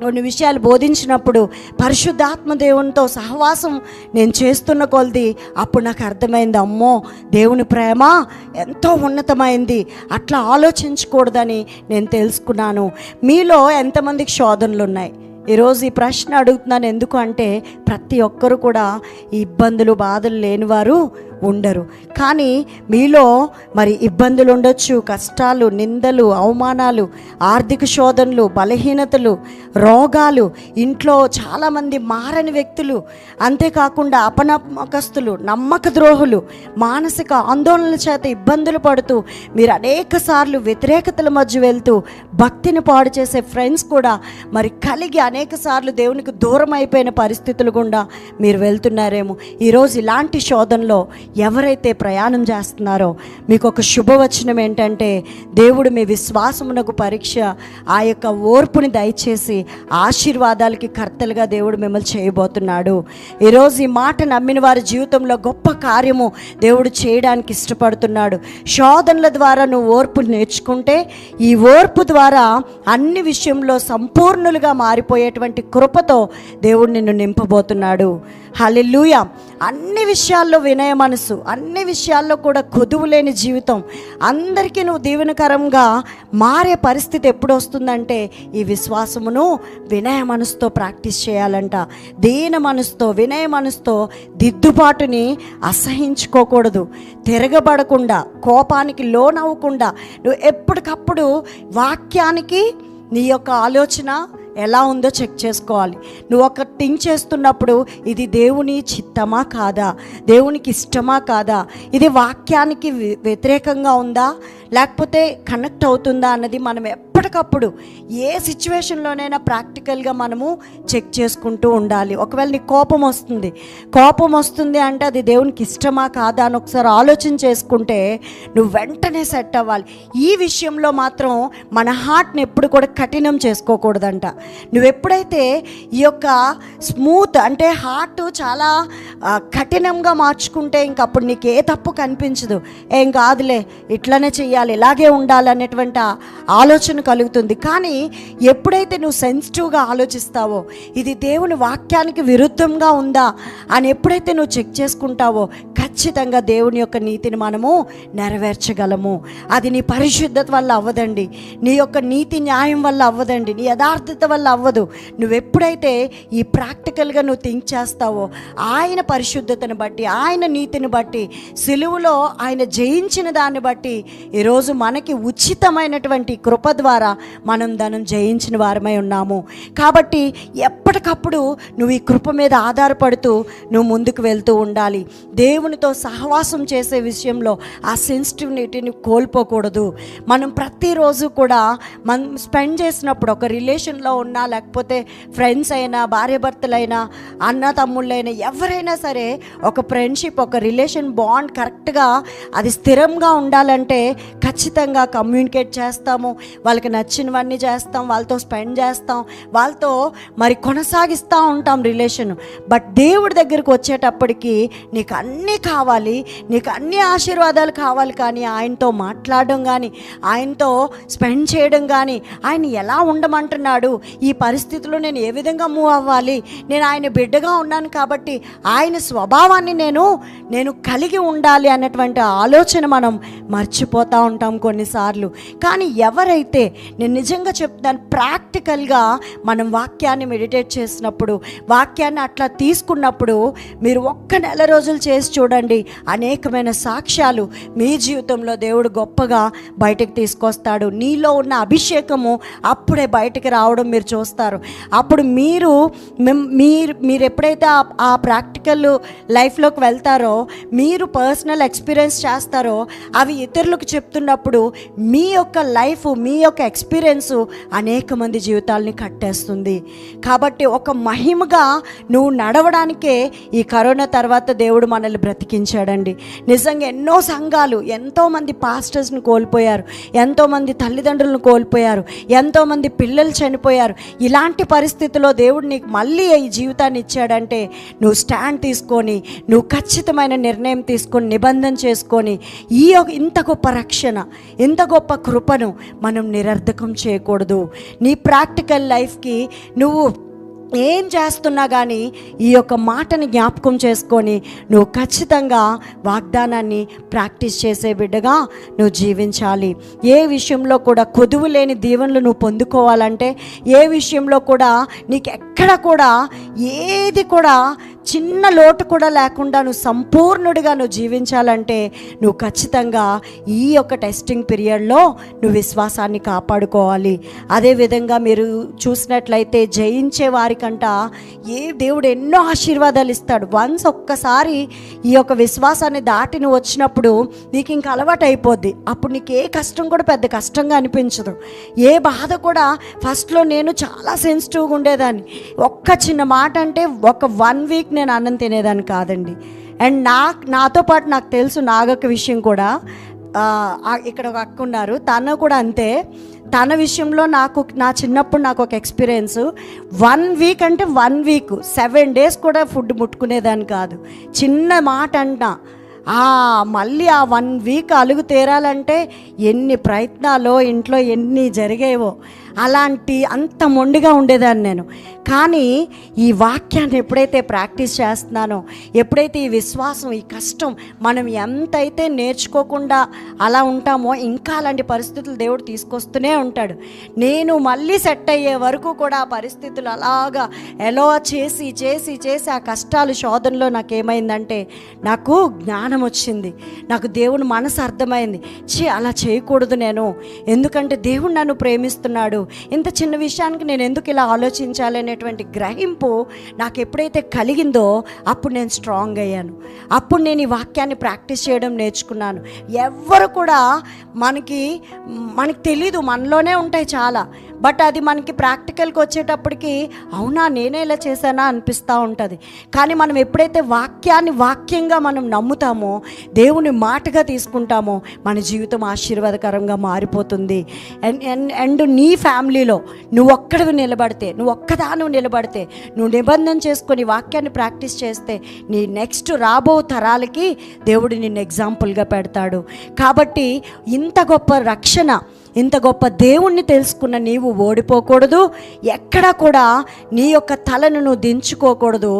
కొన్ని విషయాలు బోధించినప్పుడు పరిశుద్ధాత్మ దేవునితో సహవాసం నేను చేస్తున్న కొలది అప్పుడు నాకు అర్థమైంది, అమ్మో దేవుని ప్రేమ ఎంతో ఉన్నతమైంది, అట్లా ఆలోచించకూడదని నేను తెలుసుకున్నాను. మీలో ఎంతమందికి శోధనలు ఉన్నాయి? ఈరోజు ఈ ప్రశ్న అడుగుతున్నాను ఎందుకు అంటే ప్రతి ఒక్కరు కూడా ఈ ఇబ్బందులు బాధలు లేనివారు ఉండరు. కానీ మీలో మరి ఇబ్బందులు ఉండొచ్చు, కష్టాలు, నిందలు, అవమానాలు, ఆర్థిక శోధనలు, బలహీనతలు, రోగాలు, ఇంట్లో చాలామంది మారని వ్యక్తులు, అంతేకాకుండా అపనమ్మకస్తులు, నమ్మక ద్రోహులు, మానసిక ఆందోళనల చేత ఇబ్బందులు పడుతూ మీరు అనేక సార్లు వ్యతిరేకతల మధ్య వెళ్తూ భక్తిని పాడు చేసే ఫ్రెండ్స్ కూడా మరి కలిగి అనేక సార్లు దేవునికి దూరం అయిపోయిన పరిస్థితులు గుండా మీరు వెళ్తున్నారేమో. ఈరోజు ఇలాంటి శోధనలో ఎవరైతే ప్రయాణం చేస్తున్నారో మీకు ఒక శుభవచనం ఏంటంటే దేవుడు మీ విశ్వాసమునకు పరీక్ష, ఆ యొక్క ఓర్పుని దయచేసి ఆశీర్వాదాలకి కర్తలుగా దేవుడు మిమ్మల్ని చేయబోతున్నాడు. ఈరోజు ఈ మాట నమ్మిన వారి జీవితంలో గొప్ప కార్యము దేవుడు చేయడానికి ఇష్టపడుతున్నాడు. శోధనల ద్వారా నువ్వు ఓర్పు నేర్చుకుంటే ఈ ఓర్పు ద్వారా అన్ని విషయంలో సంపూర్ణులుగా మారిపోయేటువంటి కృపతో దేవుడు నిన్ను నింపబోతున్నాడు. హల్లెలూయా. అన్ని విషయాల్లో వినయ మనసు, అన్ని విషయాల్లో కూడా కొదువు లేని జీవితం, అందరికీ నువ్వు దీవెనకరంగా మారే పరిస్థితి ఎప్పుడు వస్తుందంటే ఈ విశ్వాసమును వినయ మనసుతో ప్రాక్టీస్ చేయాలంట. దీన మనసుతో, వినయ మనసుతో దిద్దుబాటుని అసహించుకోకూడదు. తిరగబడకుండా, కోపానికి లోనవ్వకుండా నువ్వు ఎప్పటికప్పుడు వాక్యానికి నీ యొక్క ఆలోచన ఎలా ఉందో చెక్ చేసుకోవాలి. నువ్వు ఒక థింక్ చేస్తున్నప్పుడు ఇది దేవుని చిత్తమా కాదా, దేవునికి ఇష్టమా కాదా, ఇది వాక్యానికి వ్యతిరేకంగా ఉందా లేకపోతే కనెక్ట్ అవుతుందా అన్నది మనం ఎప్పటికప్పుడు ఏ సిచ్యువేషన్లోనైనా ప్రాక్టికల్గా మనము చెక్ చేసుకుంటూ ఉండాలి. ఒకవేళ నీకు కోపం వస్తుంది అంటే అది దేవునికి ఇష్టమా కాదా అని ఒకసారి ఆలోచన చేసుకుంటే నువ్వు వెంటనే సెట్ అవ్వాలి. ఈ విషయంలో మాత్రం మన హార్ట్ని ఎప్పుడు కూడా కఠినం చేసుకోకూడదంట. నువ్వు ఎప్పుడైతే ఈ యొక్క స్మూత్ అంటే హార్ట్ చాలా కఠినంగా మార్చుకుంటే ఇంకప్పుడు నీకు ఏ తప్పు కనిపించదు. ఏం కాదులే, ఇట్లనే చెయ్యాలి, ఇలాగే ఉండాలి అనేటువంటి ఆలోచన కలుగుతుంది. కానీ ఎప్పుడైతే నువ్వు సెన్సిటివ్గా ఆలోచిస్తావో ఇది దేవుని వాక్యానికి విరుద్ధంగా ఉందా అని ఎప్పుడైతే నువ్వు చెక్ చేసుకుంటావో ఖచ్చితంగా దేవుని యొక్క నీతిని మనము నెరవేర్చగలము. అది నీ పరిశుద్ధత వల్ల అవ్వదండి, నీ యొక్క నీతి న్యాయం వల్ల అవ్వదండి, నీ యథార్థత వల్ల అవ్వదు. నువ్వు ఎప్పుడైతే ఈ ప్రాక్టికల్గా నువ్వు థింక్ చేస్తావో ఆయన పరిశుద్ధతను బట్టి, ఆయన నీతిని బట్టి, సిలువలో ఆయన జయించిన దాన్ని బట్టి ఈరోజు మనకి ఉచితమైనటువంటి కృప ద్వారా మనం దాన్ని జయించిన వారమై ఉన్నాము. కాబట్టి ఎప్పటికప్పుడు నువ్వు ఈ కృప మీద ఆధారపడుతూ నువ్వు ముందుకు వెళ్తూ ఉండాలి. దేవునితో సహవాసం చేసే విషయంలో ఆ సెన్సిటివిటీని కోల్పోకూడదు. మనం ప్రతిరోజు కూడా మనం స్పెండ్ చేసినప్పుడు ఒక రిలేషన్లో ఉన్నా లేకపోతే ఫ్రెండ్స్ అయినా, భార్యాభర్తలైనా, అన్న తమ్ముళ్ళైనా, ఎవరైనా సరే ఒక ఫ్రెండ్షిప్, ఒక రిలేషన్ బాండ్ కరెక్ట్గా అది స్థిరంగా ఉండాలంటే ఖచ్చితంగా కమ్యూనికేట్ చేస్తాము, వాళ్ళకి నచ్చినవన్నీ చేస్తాం, వాళ్ళతో స్పెండ్ చేస్తాం, వాళ్ళతో మరి కొనసాగిస్తూ ఉంటాం రిలేషన్. బట్ దేవుడి దగ్గరికి వచ్చేటప్పటికి నీకు అన్నీ కావాలి, నీకు అన్ని ఆశీర్వాదాలు కావాలి, కానీ ఆయనతో మాట్లాడడం కానీ, ఆయనతో స్పెండ్ చేయడం కానీ, ఆయన ఎలా ఉండమంటున్నాడు, ఈ పరిస్థితిలో నేను ఏ విధంగా మూవ్ అవ్వాలి, నేను ఆయన బిడ్డగా ఉన్నాను కాబట్టి ఆయన స్వభావాన్ని నేను కలిగి ఉండాలి అన్నటువంటి ఆలోచన మనం మర్చిపోతూ ఉంటాం. ఉంటాం కొన్నిసార్లు. కానీ ఎవరైతే, నేను నిజంగా చెప్తాను, ప్రాక్టికల్గా మనం వాక్యాన్ని మెడిటేట్ చేసినప్పుడు, వాక్యాన్ని అట్లా తీసుకున్నప్పుడు, మీరు ఒక్క నెల రోజులు చేసి చూడండి, అనేకమైన సాక్ష్యాలు మీ జీవితంలో దేవుడు గొప్పగా బయటకు తీసుకొస్తాడు. నీలో ఉన్న అభిషేకము అప్పుడే బయటకు రావడం మీరు చూస్తారు. అప్పుడు మీరు ఎప్పుడైతే ఆ ప్రాక్టికల్ లైఫ్లోకి వెళ్తారో, మీరు పర్సనల్ ఎక్స్పీరియన్స్ చేస్తారో, అవి ఇతరులకు చెప్తున్నప్పుడు మీ యొక్క లైఫ్, మీ యొక్క ఎక్స్పీరియన్స్ అనేక మంది జీవితాలని కట్టేస్తుంది. కాబట్టి ఒక మహిమగా నువ్వు నడవడానికే ఈ కరోనా తర్వాత దేవుడు మనల్ని బ్రతికించాడండి. నిజంగా ఎన్నో సంఘాలు, ఎంతోమంది పాస్టర్స్ని కోల్పోయారు, ఎంతోమంది తల్లిదండ్రులను కోల్పోయారు, ఎంతోమంది పిల్లలు చనిపోయారు. ఇలాంటి పరిస్థితుల్లో దేవుడు నీకు మళ్ళీ ఈ జీవితాన్ని ఇచ్చాడంటే, నువ్వు స్టాండ్ తీసుకొని, నువ్వు ఖచ్చితమైన నిర్ణయం తీసుకొని, నిబంధన చేసుకొని, ఇంత గొప్ప రక్షణ, ఇంత గొప్ప కృపను మనం నిరర్ధకం చేయకూడదు. నీ ప్రాక్టికల్ లైఫ్కి నువ్వు ఏం చేస్తున్నా కానీ ఈ యొక్క మాటని జ్ఞాపకం చేసుకొని నువ్వు ఖచ్చితంగా వాగ్దానాన్ని ప్రాక్టీస్ చేసే బిడ్డగా నువ్వు జీవించాలి. ఏ విషయంలో కూడా కొదువు లేని దీవెనలు నువ్వు పొందుకోవాలంటే, ఏ విషయంలో కూడా నీకు ఎక్కడ కూడా ఏది కూడా చిన్న లోటు కూడా లేకుండా నువ్వు సంపూర్ణుడిగా నువ్వు జీవించాలంటే, నువ్వు ఖచ్చితంగా ఈ యొక్క టెస్టింగ్ పీరియడ్లో నువ్వు విశ్వాసాన్ని కాపాడుకోవాలి. అదేవిధంగా మీరు చూసినట్లయితే జయించే వారికంట దేవుడు ఎన్నో ఆశీర్వాదాలు ఇస్తాడు. వన్స్ ఒక్కసారి ఈ యొక్క విశ్వాసాన్ని దాటి నువ్వు వచ్చినప్పుడు నీకు ఇంకా అలవాటు అయిపోద్ది. అప్పుడు నీకు ఏ కష్టం కూడా పెద్ద కష్టంగా అనిపించదు, ఏ బాధ కూడా. ఫస్ట్లో నేను చాలా సెన్సిటివ్గా ఉండేదాన్ని. ఒక్క చిన్న మాట అంటే ఒక 1 వీక్ నేను అన్నం తినేదాన్ని కాదండి. అండ్ నాతో పాటు నాకు తెలుసు నాగక్క విషయం కూడా, ఇక్కడ ఒక అక్క ఉన్నారు, తను కూడా అంతే. తన విషయంలో నా చిన్నప్పుడు నాకు ఒక ఎక్స్పీరియన్స్. 1 వీక్ అంటే 1 వీక్ 7 డేస్ కూడా ఫుడ్ ముట్టుకునేదాన్ని కాదు. చిన్న మాట అంటా మళ్ళీ ఆ 1 వీక్ అలుగు తీరాలంటే ఎన్ని ప్రయత్నాలో, ఇంట్లో ఎన్ని జరిగాయో, అంత మొండిగా ఉండేదాన్ని నేను. కానీ ఈ వాక్యాన్ని ఎప్పుడైతే ప్రాక్టీస్ చేస్తున్నానో, ఎప్పుడైతే ఈ విశ్వాసం, ఈ కష్టం మనం ఎంతైతే నేర్చుకోకుండా అలా ఉంటామో, ఇంకా అలాంటి పరిస్థితులు దేవుడు తీసుకొస్తూనే ఉంటాడు. నేను మళ్ళీ సెట్ అయ్యే వరకు కూడా ఆ పరిస్థితులు అలాగా ఎలా చేసి చేసి చేసి ఆ కష్టాలు, శోధనలో నాకేమైందంటే, నాకు జ్ఞానం వచ్చింది, నాకు దేవుని మనసు అర్థమైంది. అలా చేయకూడదు నేను, ఎందుకంటే దేవుడు నన్ను ప్రేమిస్తున్నాడు, ఇంత చిన్న విషయానికి నేను ఎందుకు ఇలా ఆలోచించాలి అనేటువంటి గ్రహింపు నాకు ఎప్పుడైతే కలిగిందో అప్పుడు నేను స్ట్రాంగ్ అయ్యాను. అప్పుడు నేను ఈ వాక్యాన్ని ప్రాక్టీస్ చేయడం నేర్చుకున్నాను. ఎవ్వరు కూడా మనకి తెలీదు, మనలోనే ఉంటాయి చాలా. బట్ అది మనకి ప్రాక్టికల్కి వచ్చేటప్పటికి అవునా నేనే ఇలా చేశానా అనిపిస్తూ ఉంటుంది. కానీ మనం ఎప్పుడైతే వాక్యాన్ని వాక్యంగా మనం నమ్ముతామో, దేవుని మాటగా తీసుకుంటామో, మన జీవితం ఆశీర్వాదకరంగా మారిపోతుంది. అండ్ నీ ఫ్యామిలీలో నువ్వు ఒక్కడివి నిలబడితే, నువ్వు ఒక్కదాను నిలబడితే, నువ్వు నిబంధన చేసుకొని వాక్యాన్ని ప్రాక్టీస్ చేస్తే, నీ నెక్స్ట్ రాబో తరాలకి దేవుడు నిన్ను ఎగ్జాంపుల్గా పెడతాడు. కాబట్టి ఇంత గొప్ప రక్షణ, ఇంత గొప్ప దేవుణ్ణి తెలుసుకున్న నీవు ఓడిపోకూడదు. ఎక్కడా కూడా నీ యొక్క తలను నువ్వు దించుకోకూడదు.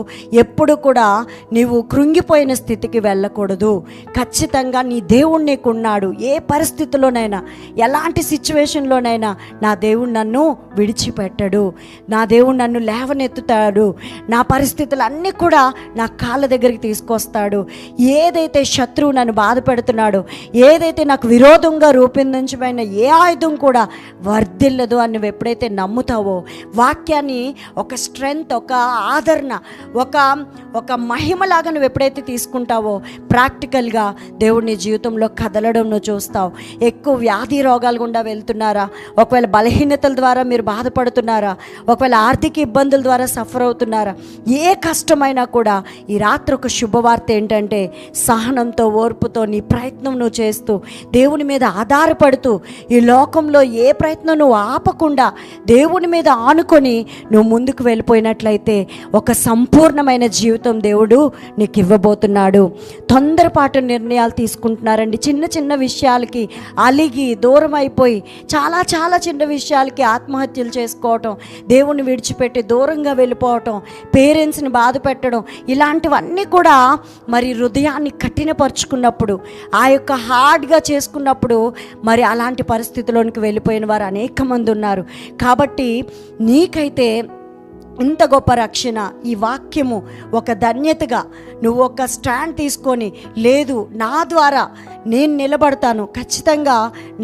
ఎప్పుడు కూడా నీవు కృంగిపోయిన స్థితికి వెళ్ళకూడదు. ఖచ్చితంగా నీ దేవుడు నీకున్నాడు. ఏ పరిస్థితిలోనైనా, ఎలాంటి సిచ్యువేషన్లోనైనా నా దేవుడు నన్ను విడిచిపెట్టడు, నా దేవుడు నన్ను లేవనెత్తుతాడు, నా పరిస్థితులన్నీ కూడా నా కాళ్ళ దగ్గరికి తీసుకొస్తాడు. ఏదైతే శత్రువు నన్ను బాధ పెడుతున్నాడో, ఏదైతే నాకు విరోధంగా రూపొందించబడిన ఏ ఆయుధం కూడా వర్ధిల్లదు అని నువ్వు ఎప్పుడైతే నమ్ముతావో, వాక్యాన్ని ఒక స్ట్రెంగ్త్, ఒక ఆదరణ, ఒక మహిమలాగా నువ్వు ఎప్పుడైతే తీసుకుంటావో, ప్రాక్టికల్గా దేవుడు నీ జీవితంలో కదలడం నువ్వు చూస్తావు. ఎక్కువ వ్యాధి రోగాలు గుండా వెళ్తున్నారా, ఒకవేళ బలహీనతల ద్వారా మీరు బాధపడుతున్నారా, ఒకవేళ ఆర్థిక ఇబ్బందుల ద్వారా సఫర్ అవుతున్నారా, ఏ కష్టమైనా కూడా ఈ రాత్రి ఒక శుభవార్త ఏంటంటే, సహనంతో, ఓర్పుతో నీ ప్రయత్నం నువ్వు చేస్తూ, దేవుని మీద ఆధారపడుతూ ఈ లోకంలో ఏ ప్రయత్నం నువ్వు ఆపకుండా దేవుని మీద ఆనుకొని నువ్వు ముందుకు వెళ్ళిపోయినట్లయితే ఒక సంపూర్ణమైన జీవితం దేవుడు నీకు ఇవ్వబోతున్నాడు. తొందరపాటు నిర్ణయాలు తీసుకుంటున్నారండి. చిన్న చిన్న విషయాలకి అలిగి దూరం అయిపోయి చాలా చాలా చిన్న విషయాలకి ఆత్మహత్యలు చేసుకోవటం, దేవుని విడిచిపెట్టి దూరంగా వెళ్ళిపోవటం, పేరెంట్స్ని బాధ పెట్టడం, ఇలాంటివన్నీ కూడా మరి హృదయాన్ని కఠినపరుచుకున్నప్పుడు, ఆ యొక్క హార్డ్గా చేసుకున్నప్పుడు మరి అలాంటి పరిస్థితిలోనికి వెళ్ళిపోయిన వారు అనేక మంది ఉన్నారు. కాబట్టి నీకైతే ఇంత గొప్ప రక్షణ, ఈ వాక్యము ఒక ధన్యతగా నువ్వు ఒక స్టాండ్ తీసుకొని, లేదు నా ద్వారా నేను నిలబడతాను, ఖచ్చితంగా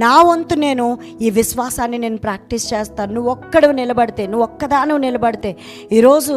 నా వంతు నేను ఈ విశ్వాసాన్ని నేను ప్రాక్టీస్ చేస్తాను. నువ్వు ఒక్కడు నిలబడితే, నువ్వు ఒక్కదాను నిలబడితే, ఈరోజు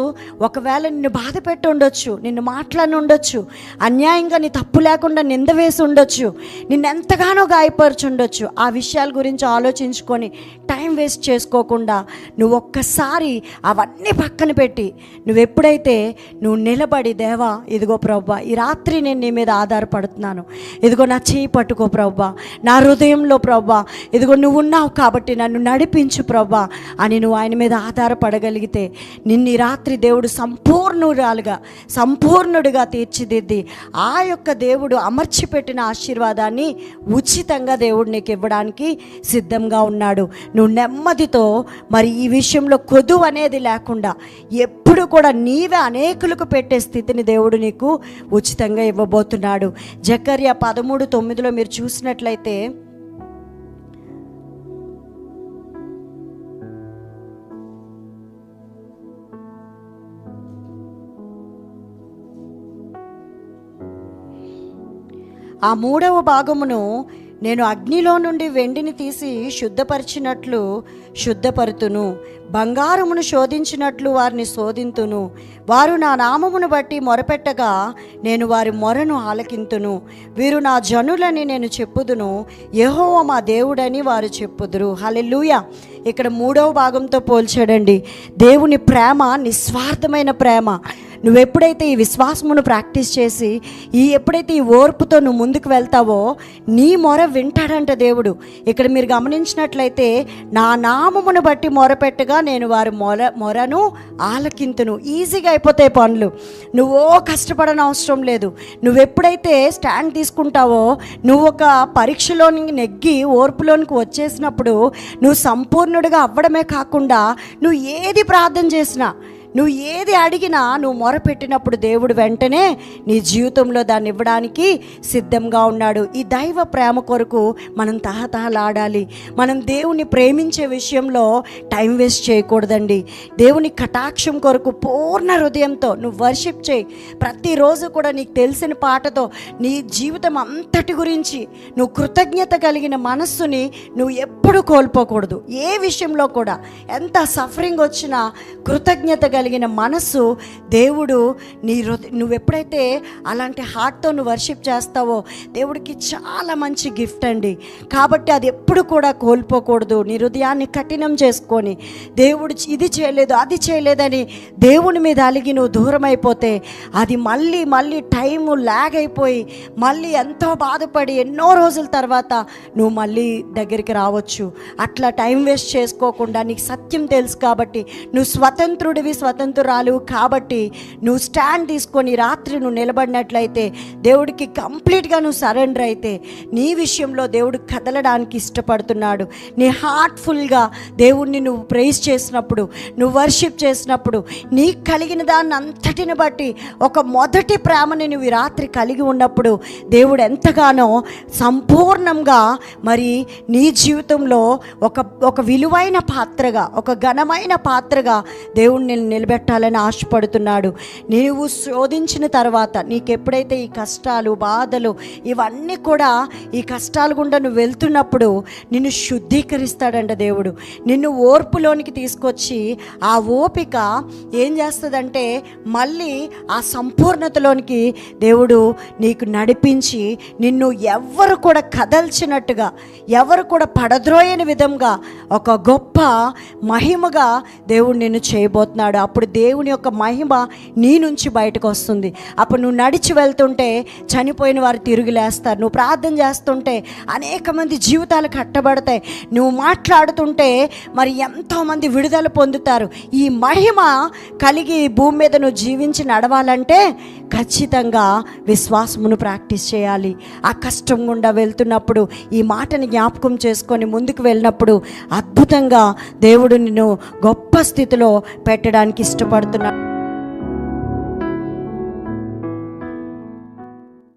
ఒకవేళ నిన్ను బాధ పెట్టి ఉండొచ్చు, నిన్ను మాట్లాడి ఉండొచ్చు, అన్యాయంగా నీ తప్పు లేకుండా నింద వేసి ఉండొచ్చు, నిన్ను ఎంతగానో గాయపరిచి ఉండొచ్చు. ఆ విషయాల గురించి ఆలోచించుకొని టైం వేస్ట్ చేసుకోకుండా నువ్వు ఒక్కసారి అవన్నీ పక్కన పెట్టి నువ్వు ఎప్పుడైతే నువ్వు నిలబడి, దేవా ఇదిగో ప్రభువా ఈ రాత్రి నేను నీ మీద ఆధారపడుతున్నాను, ఇదిగో నా చేయి పట్టుకో ప్రభువా, నా హృదయంలో ప్రభువా ఇదిగో నువ్వు ఉన్నావు కాబట్టి నన్ను నడిపించు ప్రభువా అని నువ్వు ఆయన మీద ఆధారపడగలిగితే నిన్ను ఈ రాత్రి దేవుడు సంపూర్ణుడిగా తీర్చిదిద్ది ఆ యొక్క దేవుడు అమర్చిపెట్టిన ఆశీర్వాదాన్ని ఉచితంగా దేవుడు నీకు ఇవ్వడానికి సిద్ధంగా ఉన్నాడు. నువ్వు నెమ్మదితో మరి ఈ విషయంలో కొదువు అనేది లేకుండా ఎప్పుడు కూడా నీవే అనేకులకు పెట్టే స్థితిని దేవుడు నీకు ఉచితంగా ఇవ్వబోతున్నాడు. జకర్యా 13:9 మీరు చూసినట్లయితే, ఆ 3వ భాగమును నేను అగ్నిలో నుండి వెండిని తీసి శుద్ధపరిచినట్లు శుద్ధపరుతును, బంగారమును శోధించినట్లు వారిని శోధింతును. వారు నా నామమును బట్టి మొరపెట్టగా నేను వారి మొరను ఆలకింతును. వీరు నా జనులని నేను చెప్పుదును, యెహోవా మా దేవుడని వారు చెప్పుదురు. హల్లెలూయా. ఇక్కడ 3వ భాగంతో పోల్చాడండి. దేవుని ప్రేమ నిస్వార్థమైన ప్రేమ. నువ్వెప్పుడైతే ఈ విశ్వాసమును ప్రాక్టీస్ చేసి ఎప్పుడైతే ఈ ఓర్పుతో నువ్వు ముందుకు వెళ్తావో నీ మొర వింటాడంట దేవుడు. ఇక్కడ మీరు గమనించినట్లయితే, నా నామమును బట్టి మొరపెట్టగా నేను వారి మొరను ఆలకింతును. ఈజీగా అయిపోతాయి పనులు, నువ్వో కష్టపడని అవసరం లేదు. నువ్వెప్పుడైతే స్టాండ్ తీసుకుంటావో, నువ్వు ఒక పరీక్షలోనికి నెగ్గి ఓర్పులోనికి వచ్చేసినప్పుడు నువ్వు సంపూర్ణుడిగా అవ్వడమే కాకుండా నువ్వు ఏది ప్రార్థన చేసినా, నువ్వు ఏది అడిగినా, నువ్వు మొరపెట్టినప్పుడు దేవుడు వెంటనే నీ జీవితంలో దాన్ని ఇవ్వడానికి సిద్ధంగా ఉన్నాడు. ఈ దైవ ప్రేమ కొరకు మనం తహతహలాడాలి. మనం దేవుని ప్రేమించే విషయంలో టైం వేస్ట్ చేయకూడదండి. దేవుని కటాక్షం కొరకు పూర్ణ హృదయంతో నువ్వు వర్షిప్ చేయి. ప్రతిరోజు కూడా నీకు తెలిసిన పాటతో నీ జీవితం అంతటి గురించి నువ్వు కృతజ్ఞత కలిగిన మనస్సుని నువ్వు ఎప్పుడు కోల్పోకూడదు. ఏ విషయంలో కూడా ఎంత సఫరింగ్ వచ్చినా కృతజ్ఞత కలిగిన మనస్సు దేవుడు నువ్వు ఎప్పుడైతే అలాంటి హార్ట్తో నువ్వు వర్షిప్ చేస్తావో దేవుడికి చాలా మంచి గిఫ్ట్ అండి. కాబట్టి అది ఎప్పుడు కూడా కోల్పోకూడదు. నీ హృదయాన్ని కఠినం చేసుకొని దేవుడు ఇది చేయలేదు అది చేయలేదని దేవుని మీద అలిగి నువ్వు దూరం అయిపోతే అది మళ్ళీ టైము ల్యాగ్ అయిపోయి మళ్ళీ ఎంతో బాధపడి ఎన్నో రోజుల తర్వాత నువ్వు మళ్ళీ దగ్గరికి రావచ్చు. అట్లా టైం వేస్ట్ చేసుకోకుండా నీకు సత్యం తెలుసు కాబట్టి, నువ్వు స్వతంత్రురాలు కాబట్టి నువ్వు స్టాండ్ తీసుకొని రాత్రి నువ్వు నిలబడినట్లయితే, దేవుడికి కంప్లీట్గా నువ్వు సరెండర్ అయితే నీ విషయంలో దేవుడు కదలడానికి ఇష్టపడుతున్నాడు. నీ హార్ట్ఫుల్గా దేవుడిని నువ్వు ప్రైజ్ చేసినప్పుడు, నువ్వు వర్షిప్ చేసినప్పుడు, నీకు కలిగిన దాన్ని అంతటిని బట్టి ఒక మొదటి ప్రేమని నువ్వు ఈ రాత్రి కలిగి ఉన్నప్పుడు దేవుడు ఎంతగానో సంపూర్ణంగా మరి నీ జీవితంలో ఒక విలువైన పాత్రగా, ఒక ఘనమైన పాత్రగా దేవుడు నేను నిలబెట్టాలని ఆశపడుతున్నాడు. నీవు శోధించిన తర్వాత నీకు ఎప్పుడైతే ఈ కష్టాలు బాధలు ఇవన్నీ కూడా ఈ కష్టాల గుండా నువ్వు వెళ్తున్నప్పుడు నిన్ను శుద్ధీకరిస్తాడంట దేవుడు. నిన్ను ఓర్పులోనికి తీసుకొచ్చి ఆ ఓపిక ఏం చేస్తుందంటే మళ్ళీ ఆ సంపూర్ణతలోనికి దేవుడు నీకు నడిపించి నిన్ను ఎవరు కూడా కదల్చినట్టుగా, ఎవరు కూడా పడద్రోయని విధంగా ఒక గొప్ప మహిమగా దేవుడు నిన్ను చేయబోతున్నాడు. అప్పుడు దేవుని యొక్క మహిమ నీ నుంచి బయటకు వస్తుంది. అప్పుడు నువ్వు నడిచి వెళ్తుంటే చనిపోయిన వారు తిరిగి లేస్తారు. నువ్వు ప్రార్థన చేస్తుంటే అనేక మంది జీవితాలు కట్టబడతాయి. నువ్వు మాట్లాడుతుంటే మరి ఎంతోమంది విడుదల పొందుతారు. ఈ మహిమ కలిగి భూమి మీద నువ్వు జీవించి నడవాలంటే ఖచ్చితంగా విశ్వాసమును ప్రాక్టీస్ చేయాలి. ఆ కష్టం గుండా వెళ్తున్నప్పుడు ఈ మాటని జ్ఞాపకం చేసుకొని ముందుకు వెళ్ళినప్పుడు అద్భుతంగా దేవుడు నిన్ను గొప్ప స్థితిలో పెట్టడానికి ఇష్టపడుతున్నాడు.